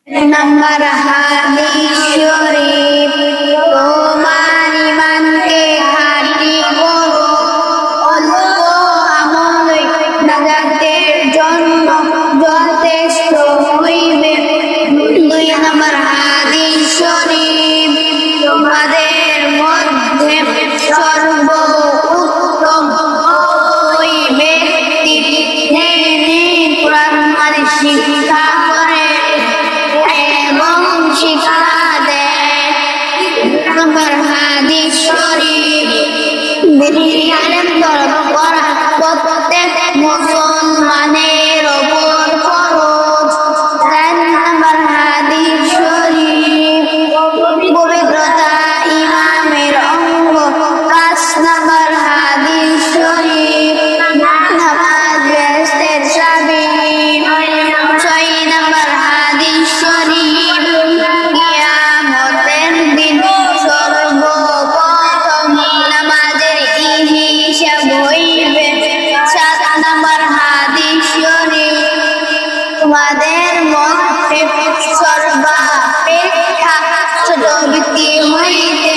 নম্বর হাদিস শরীফ, তোমার ঈমানকে খাঁটি করো, অল্প আমলই নাজাতের জন্য যথেষ্ট হইবে। 2 নম্বর হাদিস শরীফ, তোমাদের মধ্যে সর্বোত্তম ওই ব্যক্তি যিনি কুরআন হাদিস শিক্ষা করে এবং শিক্ষা দেয়। নম্বর হাদিস শরীফ, দিনী আলেম তলব করা প্রত্যেক মুসলমানের ওপর ফরজ। 3 নম্বর হাদিস শরীফ, পবিত্রতা ইমামের অঙ্গ। 5 নম্বর হাদিস শরীফ, নামাজ বেহেশতের চাবি। 6 নম্বর হাদিস শরীফ, কিয়ামতের দিন সর্বপ্রথম নামাজের হিসাব হইবে। 7 নম্বর হাদিস শরীফ, তোমাদের মধ্যে সর্বাপেক্ষা ছোট ব্যক্তি হইতে